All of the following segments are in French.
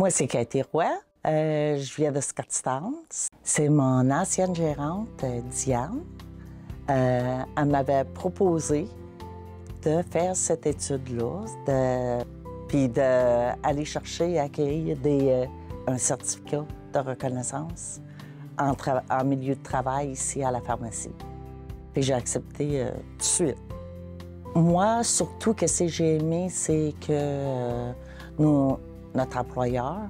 Moi, c'est Cathy Roy. Je viens de Scottsdale. C'est mon ancienne gérante, Diane. Elle m'avait proposé de faire cette étude-là, puis d'aller chercher et acquérir un certificat de reconnaissance en milieu de travail ici à la pharmacie. Puis j'ai accepté tout de suite. Moi, surtout, ce que j'ai aimé, c'est que notre employeur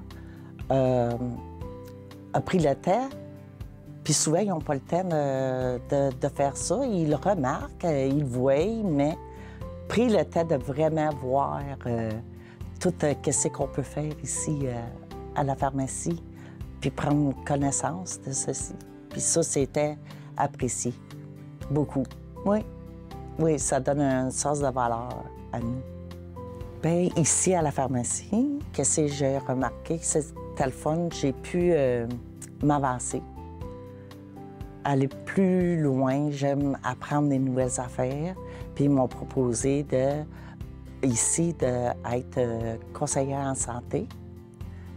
a pris le temps, puis souvent, ils n'ont pas le temps de faire ça. Ils le remarquent, ils le voient, mais pris le temps de vraiment voir tout ce qu'on peut faire ici à la pharmacie, puis prendre connaissance de ceci. Puis ça, c'était apprécié. Beaucoup. Oui, ça donne un sens de valeur à nous. Bien, ici, à la pharmacie, qu'est-ce que j'ai remarqué? C'était le fun, j'ai pu m'avancer, aller plus loin. J'aime apprendre des nouvelles affaires. Puis ils m'ont proposé ici d'être conseillère en santé.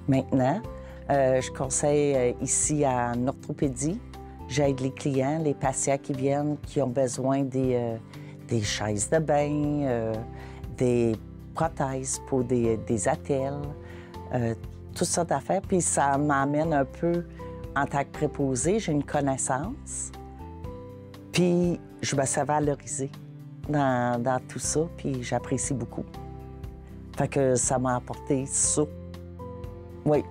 Maintenant, je conseille ici en orthopédie. J'aide les clients, les patients qui viennent, qui ont besoin des chaises de bain, des prothèses pour des attelles, toutes sortes d'affaires. Puis ça m'amène un peu, en tant que préposée, j'ai une connaissance. Puis je me sais valoriser dans tout ça, puis j'apprécie beaucoup. Fait que ça m'a apporté ça. Oui.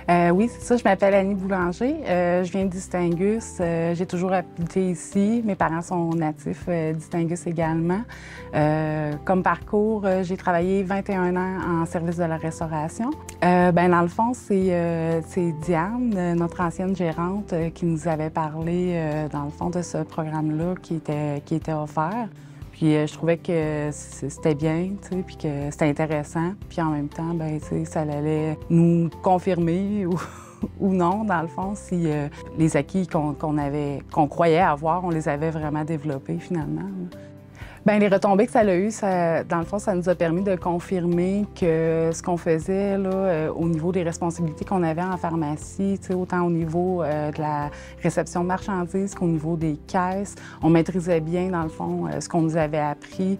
Oui, c'est ça. Je m'appelle Annie Boulanger. Je viens d'Istingus. J'ai toujours habité ici. Mes parents sont natifs d'Istingus également. Comme parcours, j'ai travaillé 21 ans en service de la restauration. Dans le fond, c'est Diane, notre ancienne gérante, qui nous avait parlé, dans le fond, de ce programme-là qui était offert. Puis je trouvais que c'était bien, tu sais, puis que c'était intéressant. Puis en même temps, ben, tu sais, ça allait nous confirmer ou non, dans le fond, si les acquis qu'on croyait avoir, on les avait vraiment développés finalement. Bien, les retombées que ça a eues, dans le fond, ça nous a permis de confirmer que ce qu'on faisait là, au niveau des responsabilités qu'on avait en pharmacie, autant au niveau de la réception de marchandises qu'au niveau des caisses, on maîtrisait bien, dans le fond, ce qu'on nous avait appris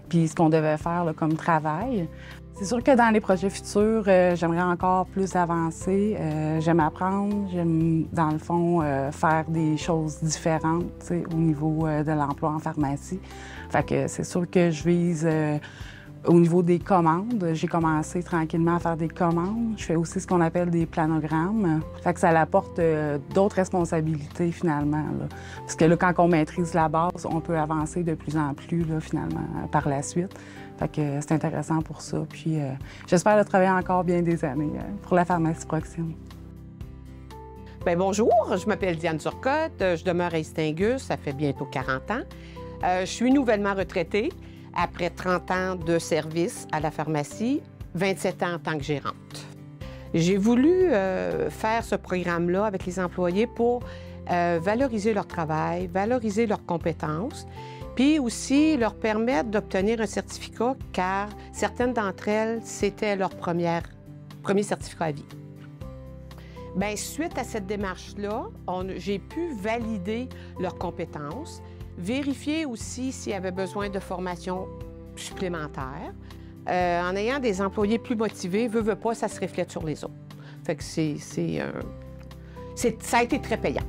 puis ce qu'on devait faire là, comme travail. C'est sûr que dans les projets futurs, j'aimerais encore plus avancer. J'aime apprendre, j'aime, dans le fond, faire des choses différentes au niveau de l'emploi en pharmacie. Fait que c'est sûr que je vise au niveau des commandes. J'ai commencé tranquillement à faire des commandes. Je fais aussi ce qu'on appelle des planogrammes. Fait que ça apporte d'autres responsabilités finalement, là. Parce que là, quand on maîtrise la base, on peut avancer de plus en plus là, finalement par la suite. Fait que c'est intéressant pour ça. Puis j'espère de travailler encore bien des années pour la pharmacie Proxime. Bien, bonjour, je m'appelle Diane Turcotte, je demeure à Istingus, ça fait bientôt 40 ans. Je suis nouvellement retraitée après 30 ans de service à la pharmacie, 27 ans en tant que gérante. J'ai voulu faire ce programme-là avec les employés pour valoriser leur travail, valoriser leurs compétences, puis aussi leur permettre d'obtenir un certificat, car certaines d'entre elles, c'était leur premier certificat à vie. Bien, suite à cette démarche-là, j'ai pu valider leurs compétences, vérifier aussi s'il y avait besoin de formation supplémentaire. En ayant des employés plus motivés, veut pas, ça se reflète sur les autres. Fait que ça a été très payant.